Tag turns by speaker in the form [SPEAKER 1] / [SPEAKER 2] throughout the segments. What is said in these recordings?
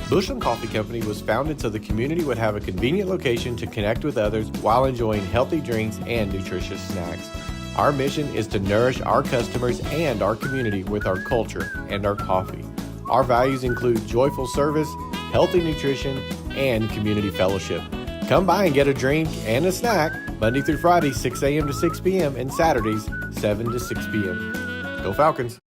[SPEAKER 1] Bushland Coffee Company was founded so the community would have a convenient location to connect with others while enjoying healthy drinks and nutritious snacks. Our mission is to nourish our customers and our community with our culture and our coffee. Our values include joyful service, healthy nutrition, and community fellowship. Come by and get a drink and a snack Monday through Friday, 6 a.m. to 6 p.m. and Saturdays, 7 to 6 p.m. Go Falcons!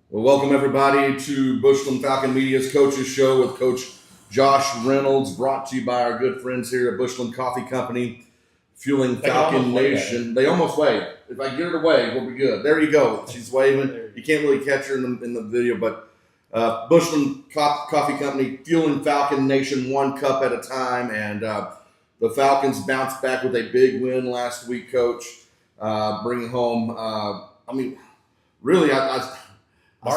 [SPEAKER 2] Well, welcome everybody to Bushland Falcon Media's Coaches Show with Coach Josh Reynolds, brought to you by our good friends here at Bushland Coffee Company, fueling Falcon Nation. They almost wave. If I get her to wave, we'll be good. There you go. She's waving. You can't really catch her in the video, but Bushland Coffee Company, fueling Falcon Nation one cup at a time. And the Falcons bounced back with a big win last week, Coach, bringing home, really, I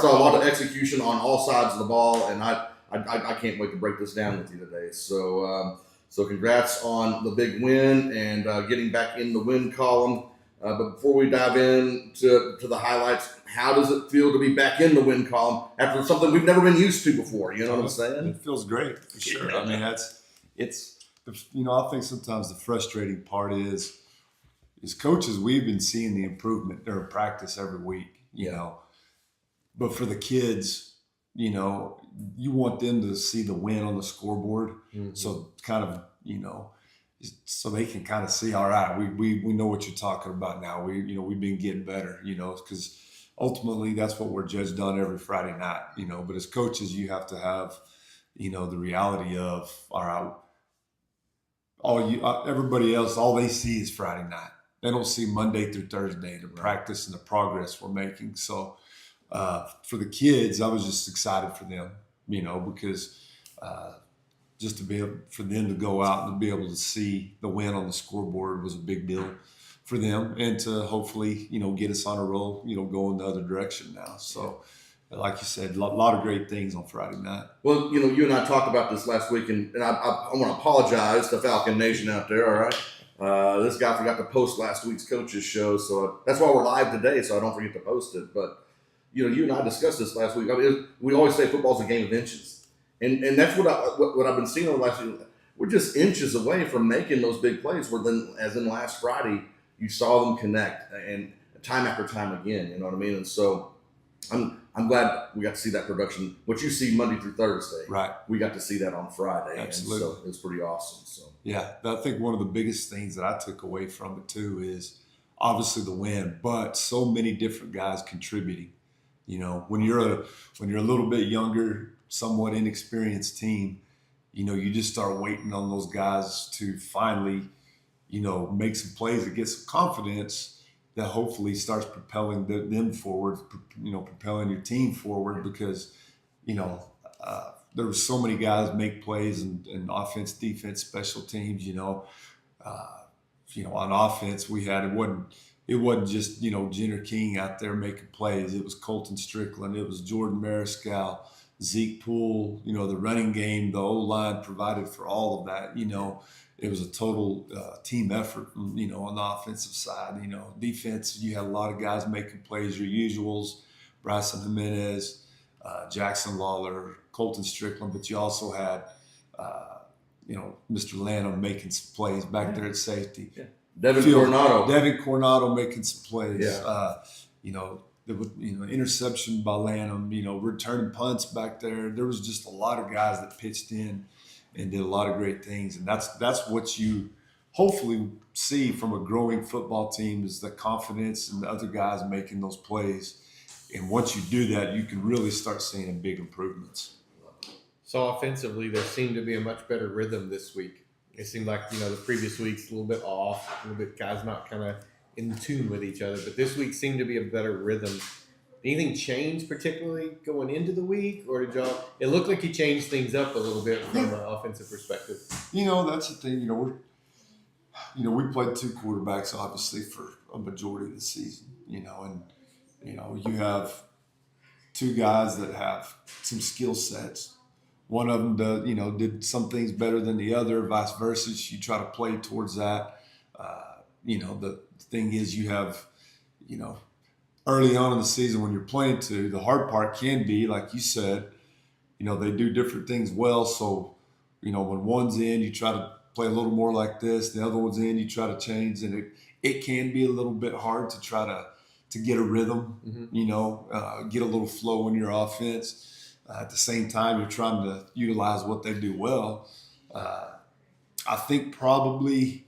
[SPEAKER 2] saw a lot of execution on all sides of the ball, and I can't wait to break this down with you today. So congrats on the big win and getting back in the win column. But before we dive in to the highlights, how does it feel to be back in the win column after something we've never been used to before? You know what I'm saying?
[SPEAKER 3] It feels great, for sure. I mean, I think sometimes the frustrating part is coaches, we've been seeing the improvement during practice every week, you know. But for the kids, you know, you want them to see the win on the scoreboard. Mm-hmm. So kind of, you know, so they can kind of see, all right, we know what you're talking about now. We've been getting better, you know, because ultimately that's what we're judged on every Friday night, you know. But as coaches, you have to have, you know, the reality of, all right, everybody else, all they see is Friday night. They don't see Monday through Thursday, the practice and the progress we're making. So for the kids, I was just excited for them, you know, because just to be able for them to go out and to be able to see the win on the scoreboard was a big deal for them, and to hopefully, you know, get us on a roll, you know, going the other direction now. So, like you said, a lot of great things on Friday night.
[SPEAKER 2] Well, you know, you and I talked about this last week, and I want to apologize to Falcon Nation out there, all right? This guy forgot to post last week's coaches show, so that's why we're live today, so I don't forget to post it. But, you know, you and I discussed this last week. I mean, we always say football's a game of inches. And that's what I've been seeing over the last week. We're just inches away from making those big plays where then, as in last Friday, you saw them connect and time after time again, you know what I mean? And so I'm glad we got to see that production. What you see Monday through Thursday,
[SPEAKER 3] right? We
[SPEAKER 2] got to see that on Friday.
[SPEAKER 3] Absolutely.
[SPEAKER 2] And so it was pretty awesome. So
[SPEAKER 3] yeah, I think one of the biggest things that I took away from it too is obviously the win, but so many different guys contributing. You know, when you're a little bit younger, somewhat inexperienced team, you know, you just start waiting on those guys to finally, you know, make some plays that get some confidence that hopefully starts propelling them forward, you know, propelling your team forward, because, you know, there were so many guys make plays in offense, defense, special teams, you know, on offense we had, it wasn't just, you know, Jenner King out there making plays. It was Colton Strickland. It was Jordan Mariscal, Zeke Poole, you know, the running game, the O-line provided for all of that. You know, it was a total team effort, you know, on the offensive side. You know, defense, you had a lot of guys making plays, your usuals, Bryson Jimenez, Jackson Lawler, Colton Strickland, but you also had, you know, Mr. Lanham making some plays back there at safety.
[SPEAKER 2] Yeah. Devin
[SPEAKER 3] Coronado making some plays.
[SPEAKER 2] Yeah.
[SPEAKER 3] Interception by Lanham, you know, returning punts back there. There was just a lot of guys that pitched in and did a lot of great things. And that's what you hopefully see from a growing football team, is the confidence and the other guys making those plays. And once you do that, you can really start seeing big improvements.
[SPEAKER 1] So offensively, there seemed to be a much better rhythm this week. It seemed like, you know, the previous week's a little bit off, a little bit guys not kind of in tune with each other. But this week seemed to be a better rhythm. Anything change particularly going into the week, or did y'all? It looked like you changed things up a little bit from an offensive perspective.
[SPEAKER 3] You know, that's the thing. We played two quarterbacks obviously for a majority of the season. You know, and you know you have two guys that have some skill sets. One of them, did some things better than the other, vice versa. You try to play towards that. The thing is, you have, early on in the season when you're playing two. The hard part can be, like you said, they do different things well. So, when one's in, you try to play a little more like this. The other one's in, you try to change, and it can be a little bit hard to try to get a rhythm, get a little flow in your offense. At the same time, you're trying to utilize what they do well. I think probably,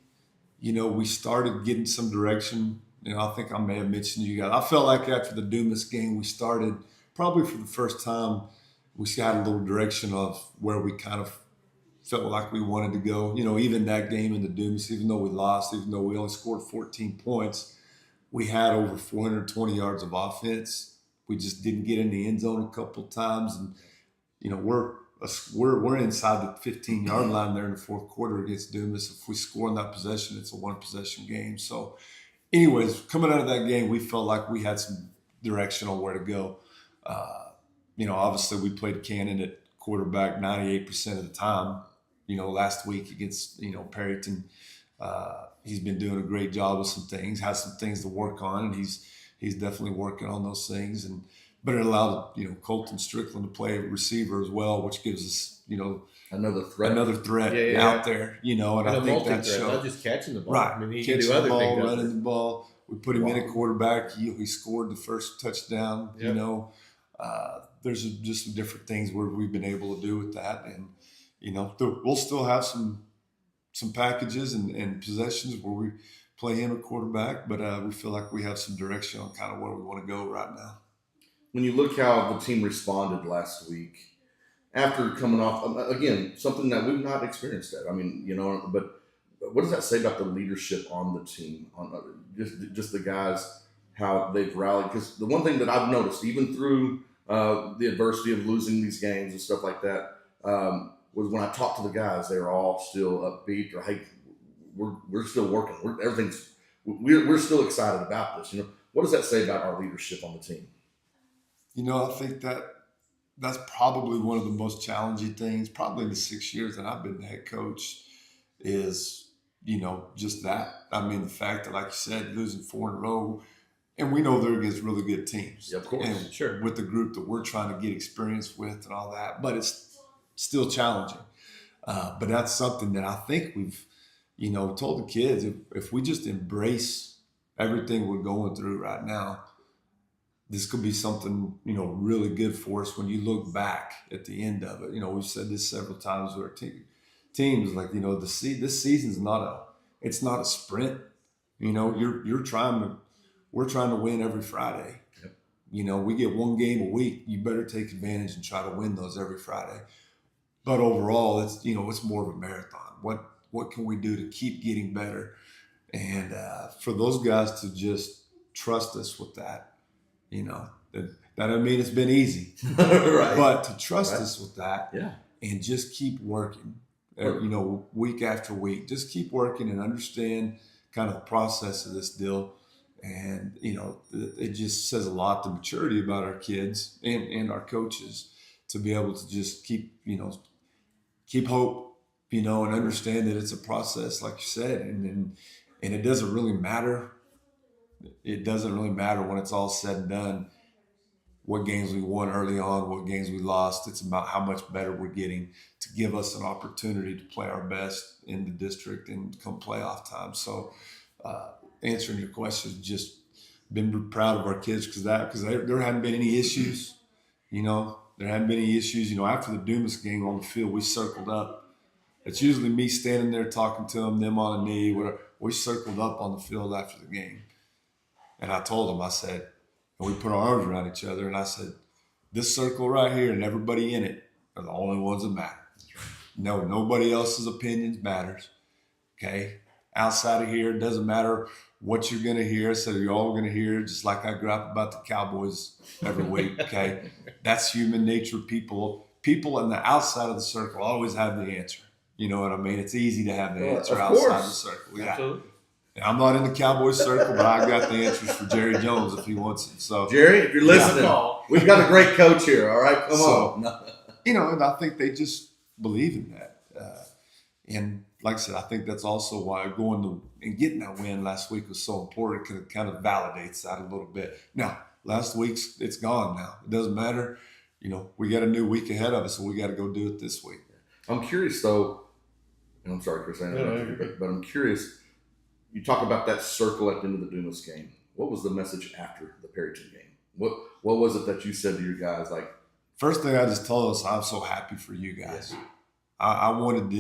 [SPEAKER 3] we started getting some direction. I think I may have mentioned to you guys. I felt like after the Dumas game, we started probably for the first time, we had a little direction of where we kind of felt like we wanted to go. Even that game in the Dumas, even though we lost, even though we only scored 14 points, we had over 420 yards of offense. We just didn't get in the end zone a couple of times. And, we're inside the 15-yard line there in the fourth quarter against Dumas. If we score in that possession, it's a one-possession game. So, anyways, coming out of that game, we felt like we had some direction on where to go. Obviously we played Cannon at quarterback 98% of the time. Last week against, Perryton, he's been doing a great job with some things, has some things to work on, and he's definitely working on those things. But it allowed, Colton Strickland to play receiver as well, which gives us,
[SPEAKER 2] another threat
[SPEAKER 3] out there, and I think that showed.
[SPEAKER 1] Not just catching the ball.
[SPEAKER 3] Right.
[SPEAKER 1] I mean, he
[SPEAKER 3] Catching
[SPEAKER 1] can do other
[SPEAKER 3] the ball,
[SPEAKER 1] things.
[SPEAKER 3] running the ball. We put him in at quarterback. He scored the first touchdown.
[SPEAKER 1] Yep.
[SPEAKER 3] There's just some different things where we've been able to do with that, and we'll still have some packages and possessions where we play him at quarterback, but we feel like we have some direction on kind of where we want to go right now.
[SPEAKER 2] When you look how the team responded last week after coming off, again, something that we've not experienced yet. I mean, but what does that say about the leadership on the team, on just the guys, how they've rallied? Because the one thing that I've noticed, even through the adversity of losing these games and stuff like that, was when I talk to the guys, they're all still upbeat, or hey, we're still working. We're still excited about this. What does that say about our leadership on the team?
[SPEAKER 3] I think that's probably one of the most challenging things, probably in the 6 years that I've been the head coach, is, just that. I mean, the fact that, like you said, losing 4 in a row, and we know they're against really good teams.
[SPEAKER 2] Yeah, of course.
[SPEAKER 3] And
[SPEAKER 1] Sure.
[SPEAKER 3] with the group that we're trying to get experience with and all that, but it's still challenging. But that's something that I think we've, told the kids, if we just embrace everything we're going through right now, this could be something, really good for us when you look back at the end of it. We've said this several times with our teams, like, this season's it's not a sprint. We're trying to win every Friday. Yep. We get one game a week. You better take advantage and try to win those every Friday. But overall, it's more of a marathon. What can we do to keep getting better? And for those guys to just trust us with that, that doesn't mean it's been easy.
[SPEAKER 2] Right.
[SPEAKER 3] But to trust us with that,
[SPEAKER 2] yeah,
[SPEAKER 3] and just keep working, week after week, just keep working and understand kind of the process of this deal. And, it just says a lot, the maturity about our kids and our coaches, to be able to just keep hope, and understand that it's a process, like you said, and it doesn't really matter. It doesn't really matter when it's all said and done what games we won early on, what games we lost. It's about how much better we're getting to give us an opportunity to play our best in the district and come playoff time. So answering your question, just been proud of our kids because there hadn't been any issues. There hadn't been any issues. After the Dumas game on the field, we circled up. It's usually me standing there talking to them on a knee, whatever. We circled up on the field after the game. And I told them, I said, and we put our arms around each other, and I said, this circle right here and everybody in it are the only ones that matter. No, nobody else's opinions matters. Okay? Outside of here, it doesn't matter what you're going to hear. So you're all going to hear, just like I gripe about the Cowboys every week. Okay? That's human nature. People on the outside of the circle always have the answer. You know what I mean? It's easy to have the answer outside the circle. Yeah.
[SPEAKER 1] Absolutely.
[SPEAKER 3] I'm not in the Cowboys circle, but I got the answers for Jerry Jones if he wants it. So,
[SPEAKER 2] Jerry, if you're listening, we've got a great coach here. All right, come on.
[SPEAKER 3] And I think they just believe in that. And like I said, I think that's also why going to and getting that win last week was so important because it kind of validates that a little bit. Now, last week's it's gone now. It doesn't matter. We got a new week ahead of us, so we got to go do it this week.
[SPEAKER 2] I'm curious though, and I'm sorry, Chris, I interrupted you, but I'm curious. You talk about that circle at the end of the Dumas game. What was the message after the Perryton game? What was it that you said to your guys? Like,
[SPEAKER 3] first thing I just told us, I'm so happy for you guys. I wanted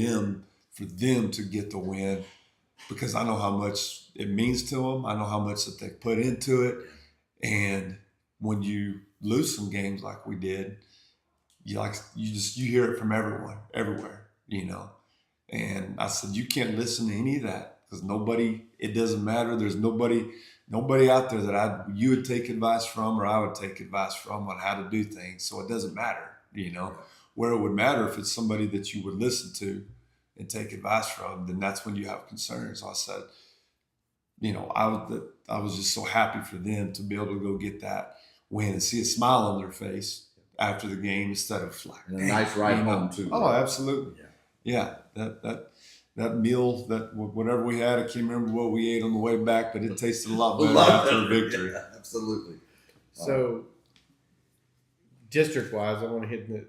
[SPEAKER 3] for them to get the win because I know how much it means to them. I know how much that they put into it. And when you lose some games like we did, you hear it from everyone, everywhere, And I said, you can't listen to any of that because it doesn't matter. There's nobody out there that you would take advice from or I would take advice from on how to do things. So it doesn't matter, Where it would matter if it's somebody that you would listen to and take advice from, then that's when you have concerns. So I said, I was just so happy for them to be able to go get that win and see a smile on their face after the game instead of like
[SPEAKER 2] a nice ride home too.
[SPEAKER 3] Oh, absolutely. Yeah. That meal, that whatever we had, I can't remember what we ate on the way back, but it tasted a lot better after a victory.
[SPEAKER 2] Yeah, absolutely.
[SPEAKER 1] So, district-wise, I want to hit the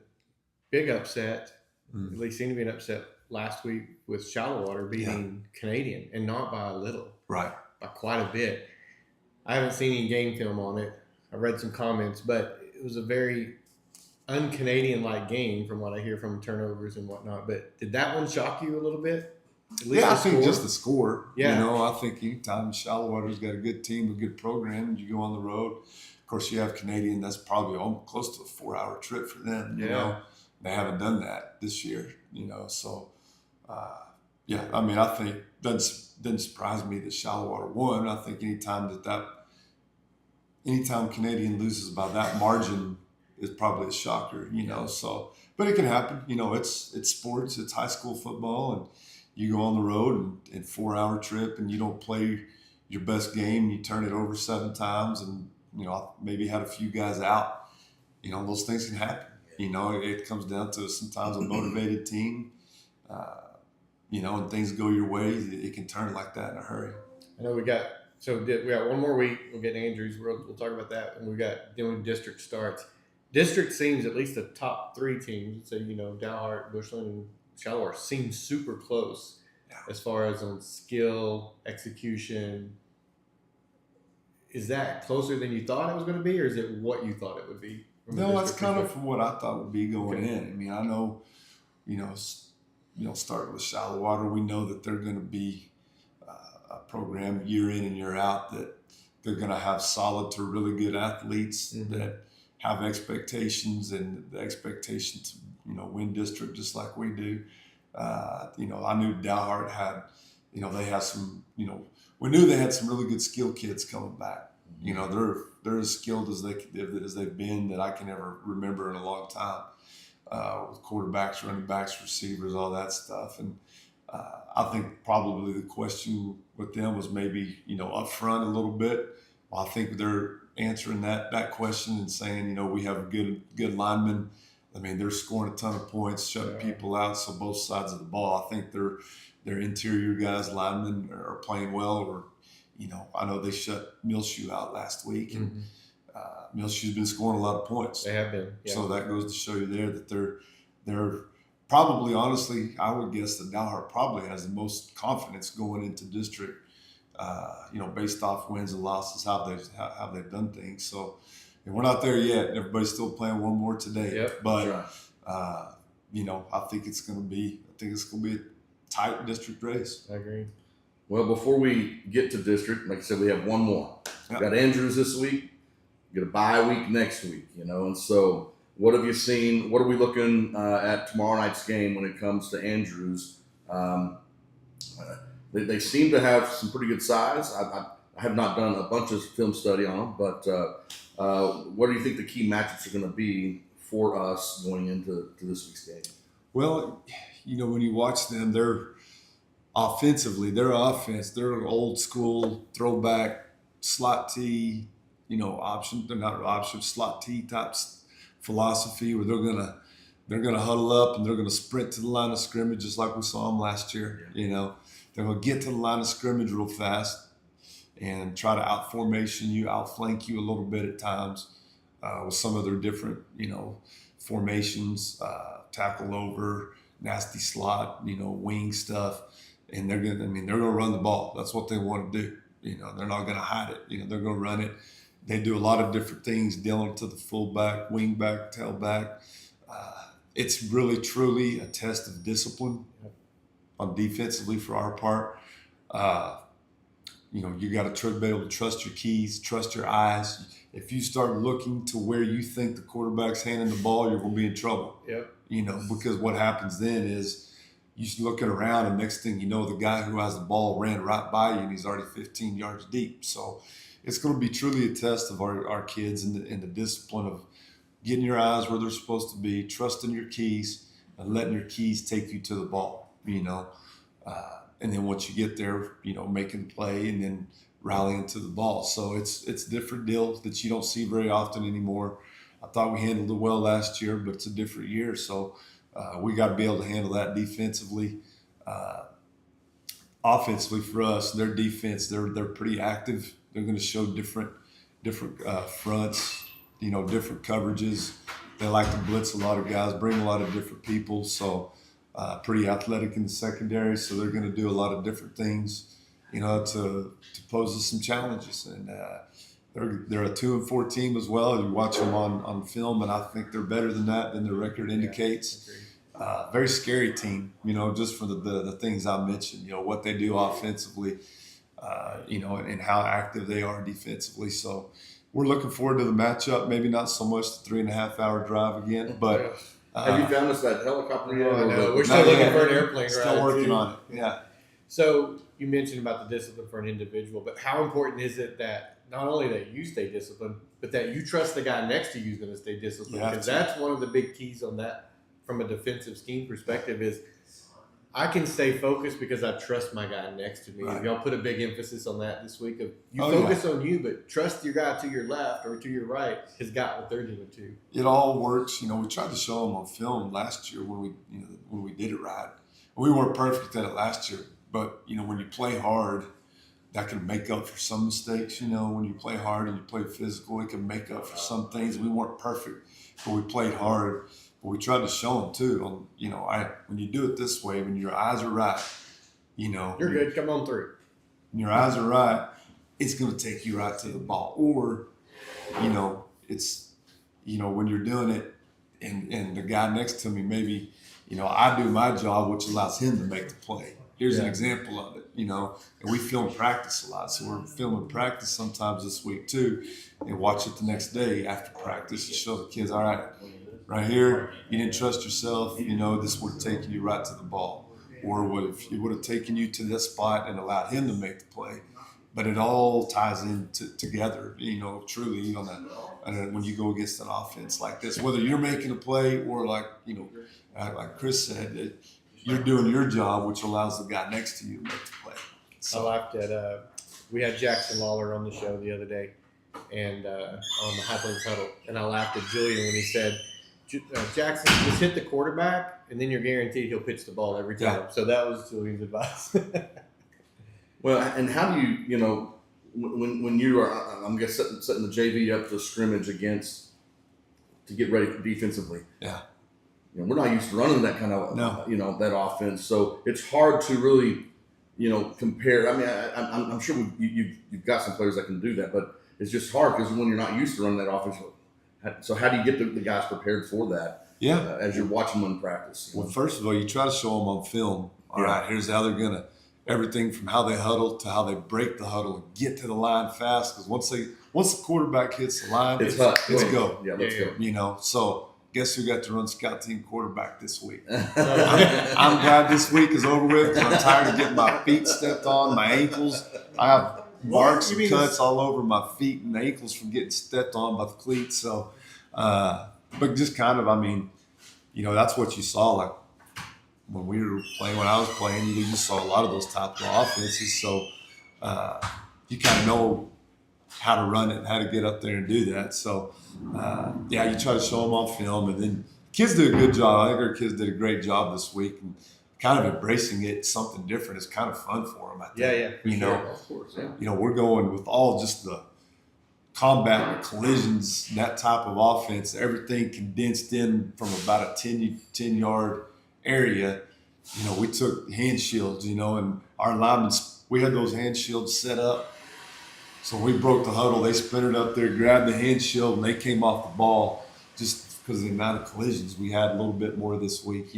[SPEAKER 1] big upset. At least seemed to be an upset last week with Shallowater beating Canadian, and not by a little.
[SPEAKER 3] Right.
[SPEAKER 1] By quite a bit. I haven't seen any game film on it. I read some comments, but it was a very un-Canadian-like game from what I hear from turnovers and whatnot. But did that one shock you a little bit?
[SPEAKER 3] I think just the score.
[SPEAKER 1] Yeah.
[SPEAKER 3] I think anytime Shallowater's got a good team, a good program, and you go on the road. Of course, you have Canadian. That's probably almost close to a 4-hour trip for them. They haven't done that this year. So I think doesn't surprise me that Shallowater won. I think anytime Canadian loses by that margin is probably a shocker, So, but it can happen. It's sports. It's high school football, and you go on the road and 4-hour trip, and you don't play your best game. You turn it over 7 times, and I maybe had a few guys out. Those things can happen. It comes down to sometimes a motivated team. And things go your way, it can turn like that in a hurry.
[SPEAKER 1] I know we got one more week. We'll get Andrews. We'll talk about that, and when district starts. District seems at least the top 3 teams. So Dalhart, Bushland, and Shallowater seem super close as far as on skill, execution. Is that closer than you thought it was going to be, or is it what you thought it would be?
[SPEAKER 3] No, it's kind of from what I thought would be going in. I mean, I know, starting with Shallowater, we know that they're going to be a program year in and year out that they're going to have solid to really good athletes that have expectations and the expectation to, win district just like we do. I knew Dalhart had, they had some, we knew they had some really good skill kids coming back. They're as skilled as they've been that I can ever remember in a long time. With quarterbacks, running backs, receivers, all that stuff. And I think probably the question with them was maybe, up front a little bit. Well, I think they're answering that question and saying, we have a good lineman. I mean, they're scoring a ton of points, shutting people out. So both sides of the ball, I think their interior guys, linemen, are playing well. Or, I know they shut Milshoe out last week, and Milshoe's been scoring a lot of points.
[SPEAKER 1] They have been. Yeah.
[SPEAKER 3] So that goes to show you there that they're probably, honestly, I would guess that Dalhart probably has the most confidence going into district. Based off wins and losses, how they've done things. So, and we're not there yet. Everybody's still playing one more today.
[SPEAKER 1] Yep,
[SPEAKER 3] but I think it's going to be a tight district race.
[SPEAKER 1] I agree.
[SPEAKER 2] Well, before we get to district, like I said, we have one more. We've got Andrews this week. We got a bye week next week. And so what have you seen? What are we looking at tomorrow night's game when it comes to Andrews? They seem to have some pretty good size. I have not done a bunch of film study on them, but what do you think the key matchups are going to be for us going into this week's game?
[SPEAKER 3] Well, when you watch them, they're offensively, their offense, they're an old school throwback slot T, option. They're not option slot T type philosophy where they're going to they're going to huddle up and they're going to sprint to the line of scrimmage just like we saw them last year. You know, they're going to get to the line of scrimmage real fast and try to out formation you, outflank you a little bit at times with some of their different, you know, formations, tackle over, nasty slot, you know, wing stuff. And they're going to run the ball. That's what they want to do. You know, they're not going to hide it. You know, they're going to run it. They do a lot of different things, dealing to the fullback, wingback, tailback. It's really, truly a test of discipline on defensively for our part. You know, you got to be able to trust your keys, trust your eyes. If you start looking to where you think the quarterback's handing the ball, you're going to be in trouble.
[SPEAKER 1] Yep.
[SPEAKER 3] You know, because what happens then is you're looking around, and next thing you know, the guy who has the ball ran right by you, and he's already 15 yards deep. So it's going to be truly a test of our kids in the discipline of getting your eyes where they're supposed to be, trusting your keys, and letting your keys take you to the ball, you know. And then once you get there, you know, making play and then rallying to the ball. So it's different deals that you don't see very often anymore. I thought we handled it well last year, but it's a different year. So we got to be able to handle that defensively. Offensively for us, their defense, they're pretty active. They're going to show different fronts, you know, different coverages. They like to blitz a lot of guys, bring a lot of different people. So pretty athletic in the secondary. So they're going to do a lot of different things, you know, to pose us some challenges. And they're a 2-4 team as well. You watch them on film, and I think they're better than that than their record indicates. Very scary team, you know, just for the things I mentioned, you know, what they do offensively, you know, and how active they are defensively. So we're looking forward to the matchup. Maybe not so much the 3.5-hour drive again, but
[SPEAKER 2] have you found us that helicopter yet?
[SPEAKER 1] I know. We're still looking for an airplane ride.
[SPEAKER 3] Still working on it. Yeah.
[SPEAKER 1] So you mentioned about the discipline for an individual, but how important is it that not only that you stay disciplined, but that you trust the guy next to you is going to stay disciplined? Because that's one of the big keys on that from a defensive scheme perspective is I can stay focused because I trust my guy next to me.
[SPEAKER 3] Right.
[SPEAKER 1] Y'all put a big emphasis on that this week of focus on you, but trust your guy to your left or to your right has got what they're doing too.
[SPEAKER 3] It all works. You know, we tried to show them on film last year when we did it right. We weren't perfect at it last year, but you know, when you play hard, that can make up for some mistakes. You know, when you play hard and you play physical, it can make up for some things. We weren't perfect, but we played hard. But we tried to show them too. You know, when you do it this way, when your eyes are right, you know,
[SPEAKER 1] you're good. Come on through.
[SPEAKER 3] When your eyes are right, it's going to take you right to the ball. Or, you know, it's, you know, when you're doing it, and the guy next to me, maybe, you know, I do my job, which allows him to make the play. Here's an example of it, you know, and we film practice a lot. So we're filming practice sometimes this week too, and watch it the next day after practice to show the kids, all right, right here, you didn't trust yourself, you know, this would have taken you right to the ball. Or it would have taken you to this spot and allowed him to make the play. But it all ties in together, you know, truly on that. When you go against an offense like this, whether you're making a play or like, you know, like Chris said, you're doing your job, which allows the guy next to you to make the play. So,
[SPEAKER 1] I laughed at, we had Jackson Lawler on the show the other day and on the High Plains Huddle. And I laughed at Julian when he said, Jackson, just hit the quarterback, and then you're guaranteed he'll pitch the ball every time.
[SPEAKER 3] Yeah.
[SPEAKER 1] So that was Julian's advice.
[SPEAKER 2] Well, and how do you know, when you are, I'm guessing setting the JV up to scrimmage to get ready defensively.
[SPEAKER 3] Yeah.
[SPEAKER 2] You know, we're not used to running that kind of, you know, that offense. So it's hard to really, you know, compare. I mean, I'm sure you've got some players that can do that, but it's just hard because when you're not used to running that offense. So how do you get the guys prepared for that?
[SPEAKER 3] Yeah.
[SPEAKER 2] As you're watching them in practice.
[SPEAKER 3] Well, first of all, you try to show them on film. All right, here's how they're gonna everything from how they huddle to how they break the huddle and get to the line fast. Because once the quarterback hits the line, it's go.
[SPEAKER 2] Yeah, let's go.
[SPEAKER 3] You know, so guess who got to run scout team quarterback this week? I'm glad this week is over with. I'm tired of getting my feet stepped on, my ankles. I have marks and cuts all over my feet and ankles from getting stepped on by the cleats. So, but just kind of, I mean, you know, that's what you saw. Like when we were playing, when I was playing, you saw a lot of those top offenses. So you kind of know how to run it, how to get up there and do that. So, you try to show them on film, and then kids did a good job. I think our kids did a great job this week, and kind of embracing it, something different. It's kind of fun for them. I think.
[SPEAKER 4] Yeah, for
[SPEAKER 3] You
[SPEAKER 4] sure.
[SPEAKER 3] know,
[SPEAKER 2] Of course, yeah.
[SPEAKER 3] we're going with all just the combat, the collisions, that type of offense. Everything condensed in from about a 10-yard area. We took hand shields, and our linemen, we had those hand shields set up. So we broke the huddle. They sprinted up there, grabbed the hand shield, and they came off the ball just because of the amount of collisions we had a little bit more this week,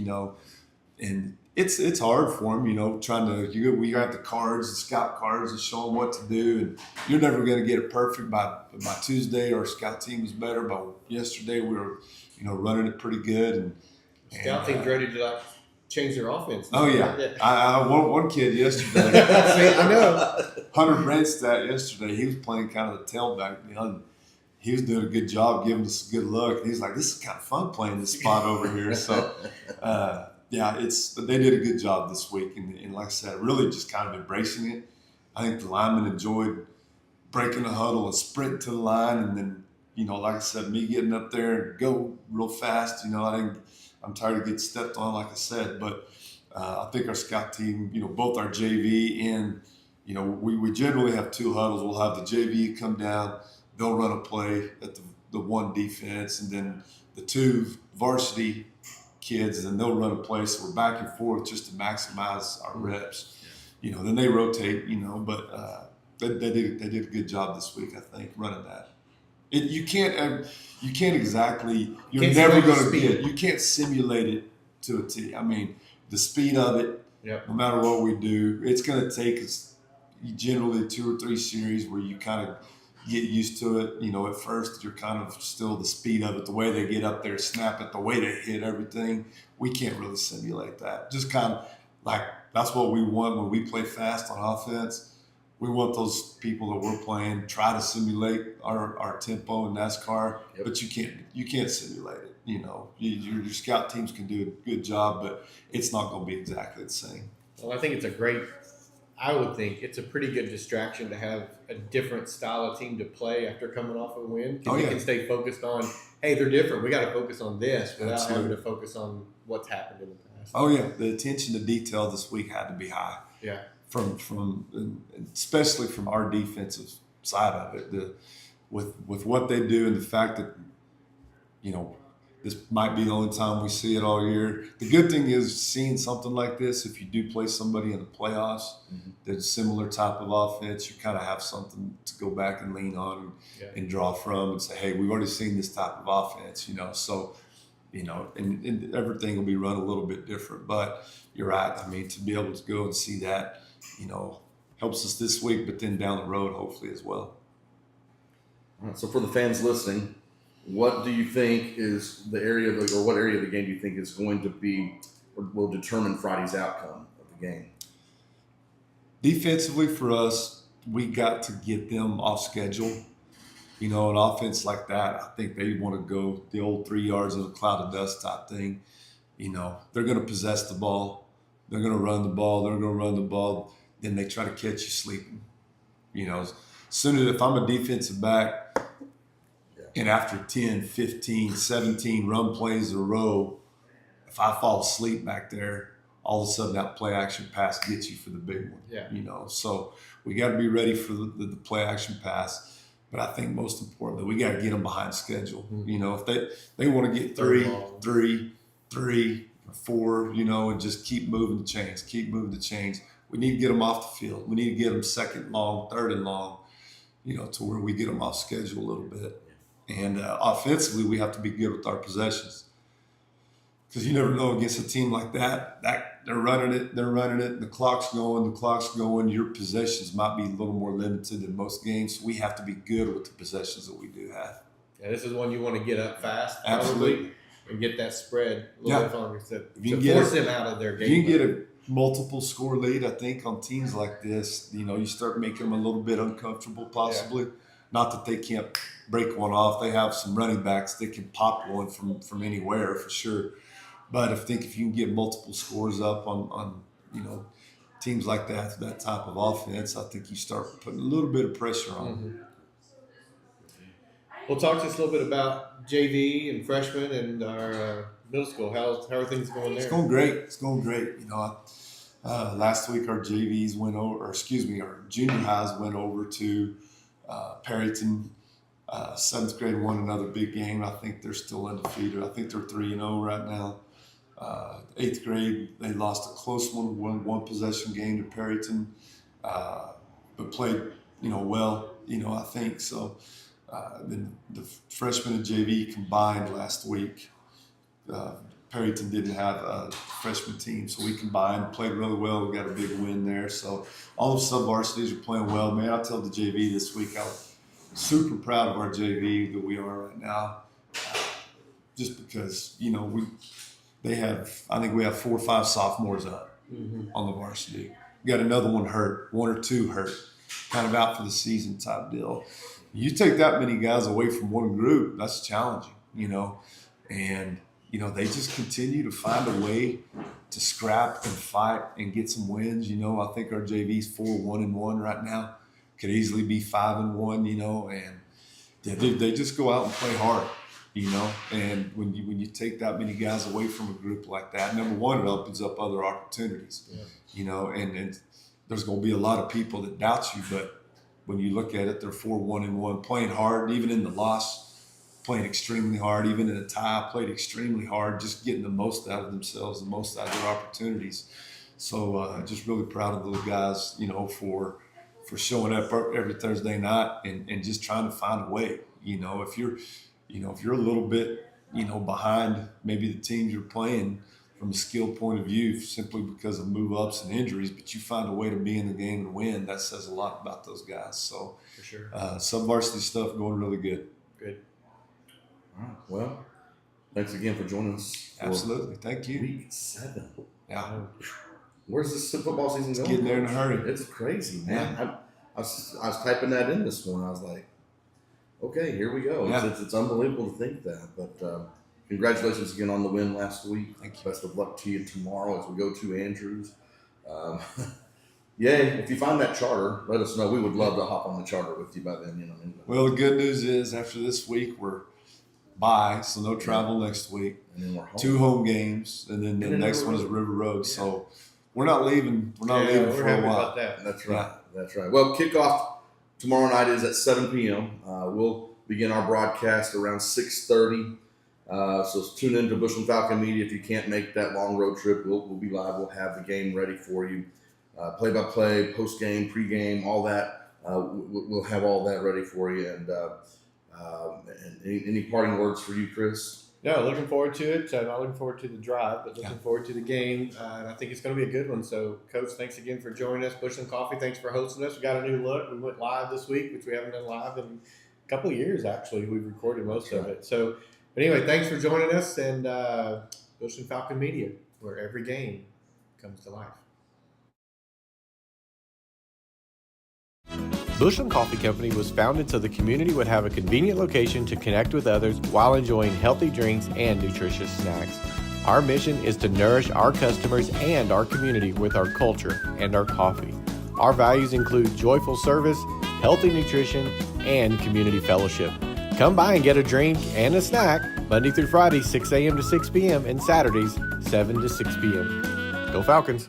[SPEAKER 3] And it's hard for them, trying to, we got the cards, the scout cards that show them what to do. And you're never going to get it perfect by Tuesday. Our scout team was better. By yesterday, we were, running it pretty good.
[SPEAKER 4] Scout team's ready to change their offense.
[SPEAKER 3] Oh, yeah. I one kid yesterday.
[SPEAKER 4] See, I know.
[SPEAKER 3] Hunter Branstad yesterday, he was playing kind of the tailback. He was doing a good job giving us a good look. And he's like, this is kind of fun playing this spot over here. So, they did a good job this week. And like I said, really just kind of embracing it. I think the linemen enjoyed breaking the huddle and sprinting to the line. And then, like I said, me getting up there and go real fast. I think I'm tired of getting stepped on, like I said. But I think our scout team, both our JV and, we generally have two huddles. We'll have the JV come down. They'll run a play at the one defense, and then the two varsity kids, and they'll run a play. So we're back and forth just to maximize our reps. Then they rotate. But they did a good job this week, I think, running that. You can't exactly. You're never going to get. You can't simulate it to a T. I mean, the speed of it.
[SPEAKER 4] Yep.
[SPEAKER 3] No matter what we do, it's going to take us generally 2 or 3 series where you kind of get used to it. At first you're kind of still the speed of it, the way they get up there, snap it, the way they hit everything. We can't really simulate that. Just kind of like that's what we want when we play fast on offense. We want those people that we're playing try to simulate our tempo in NASCAR, but you can't simulate it. Your scout teams can do a good job, but it's not going to be exactly the same.
[SPEAKER 4] Well, I would think it's a pretty good distraction to have a different style of team to play after coming off a win. Because you can stay focused on, hey, they're different. We got to focus on this without having to focus on what's happened in the past.
[SPEAKER 3] Oh yeah, the attention to detail this week had to be high.
[SPEAKER 4] Yeah.
[SPEAKER 3] From especially from our defensive side of it, with what they do and the fact that this might be the only time we see it all year. The good thing is seeing something like this. If you do play somebody in the playoffs, that's similar type of offense, you kind of have something to go back and lean on and draw from and say, hey, we've already seen this type of offense, So, and everything will be run a little bit different. But you're right. I mean, to be able to go and see that, helps us this week, but then down the road, hopefully as well.
[SPEAKER 2] All right, so for the fans listening, what do you think is what area of the game do you think is going to be or will determine Friday's outcome of the game?
[SPEAKER 3] Defensively for us, we got to get them off schedule. An offense like that, I think they want to go the old 3 yards in a cloud of dust type thing. They're going to possess the ball. They're going to run the ball. Then they try to catch you sleeping. Soon as if I'm a defensive back, and after 10, 15, 17 run plays in a row, if I fall asleep back there, all of a sudden that play action pass gets you for the big one.
[SPEAKER 4] Yeah.
[SPEAKER 3] So we got to be ready for the play action pass. But I think most importantly, we got to get them behind schedule. If they want to get 3, 4, and just keep moving the chains. We need to get them off the field. We need to get them second long, third and long, to where we get them off schedule a little bit. And offensively, we have to be good with our possessions because you never know against a team like that they're running it, the clock's going, your possessions might be a little more limited than most games. So we have to be good with the possessions that we do have.
[SPEAKER 4] Yeah, this is one you want to get up fast,
[SPEAKER 3] Absolutely,
[SPEAKER 4] probably, and get that spread a little bit longer to force them out of their game.
[SPEAKER 3] If you can get a multiple score lead, I think on teams like this, you start making them a little bit uncomfortable possibly. Yeah. Not that they can't break one off. They have some running backs that can pop one from anywhere for sure. But I think if you can get multiple scores up on teams like that type of offense, I think you start putting a little bit of pressure on them.
[SPEAKER 4] Well, talk to us a little bit about JV and freshmen and our middle school. How are things going there?
[SPEAKER 3] It's going great. It's going great. You know, last week our JVs went over, our junior highs went over to Perryton. 7th grade won another big game. I think they're still undefeated. I think they're 3-0 right now. 8th grade, they lost a close one possession game to Perryton, but played, well, I think so. Then the freshmen and JV combined last week. Perryton didn't have a freshman team, so we combined, played really well. We got a big win there. So all the sub-varsities are playing well. Man, I tell the JV this week, I'm super proud of our JV that we are right now. Just because, I think we have 4 or 5 sophomores up on the varsity. We got another one hurt, 1 or 2 hurt, kind of out for the season type deal. You take that many guys away from one group, that's challenging, and they just continue to find a way to scrap and fight and get some wins. I think our JV's 4-1-1 right now. Could easily be 5-1, and they just go out and play hard, And when you take that many guys away from a group like that, number one, it opens up other opportunities, and there's going to be a lot of people that doubt you, but when you look at it, they're 4-1-1, playing hard, even in the loss, playing extremely hard, even in a tie, played extremely hard, just getting the most out of themselves, the most out of their opportunities. So just really proud of those guys, for showing up every Thursday night and just trying to find a way. If you're a little bit, behind maybe the teams you're playing from a skill point of view, simply because of move-ups and injuries, but you find a way to be in the game and win, that says a lot about those guys. So
[SPEAKER 4] for sure,
[SPEAKER 3] some varsity stuff going really good.
[SPEAKER 4] Good.
[SPEAKER 2] All right. Well, thanks again for joining us.
[SPEAKER 3] Absolutely. Thank you.
[SPEAKER 2] Week 7.
[SPEAKER 3] Yeah.
[SPEAKER 2] Where's this football season going?
[SPEAKER 3] Getting there in a hurry.
[SPEAKER 2] It's crazy, man.
[SPEAKER 3] Yeah.
[SPEAKER 2] I was typing that in this morning. I was like, okay, here we go.
[SPEAKER 3] Yeah.
[SPEAKER 2] It's unbelievable to think that. But congratulations again on the win last week.
[SPEAKER 3] Thank you.
[SPEAKER 2] Best of luck to you tomorrow as we go to Andrews. If you find that charter, let us know. We would love to hop on the charter with you by then.
[SPEAKER 3] Well, the good news is after this week, we're bye, so no travel next week.
[SPEAKER 2] And then we're home.
[SPEAKER 3] 2 home games, and then the next one is River Road. So we're not leaving. We're not leaving for a while.
[SPEAKER 4] About that.
[SPEAKER 2] That's right. That's right. Well, kickoff tomorrow night is at 7 p.m. We'll begin our broadcast around 6:30. So tune in to Bushland Falcon Media. If you can't make that long road trip, we'll be live. We'll have the game ready for you. Play-by-play, post-game, pre-game, all that. We'll have all that ready for you. And any parting words for you, Chris?
[SPEAKER 4] No, looking forward to it. Not looking forward to the drive, but looking forward to the game. And I think it's going to be a good one. So, Coach, thanks again for joining us. Bushland Coffee, thanks for hosting us. We got a new look. We went live this week, which we haven't done live in a couple of years, actually. We've recorded most of it. So, but anyway, thanks for joining us. And Bushland Falcon Media, where every game comes to life.
[SPEAKER 1] Bushland Coffee Company was founded so the community would have a convenient location to connect with others while enjoying healthy drinks and nutritious snacks. Our mission is to nourish our customers and our community with our culture and our coffee. Our values include joyful service, healthy nutrition, and community fellowship. Come by and get a drink and a snack Monday through Friday, 6 a.m. to 6 p.m. and Saturdays, 7 to 6 p.m. Go Falcons!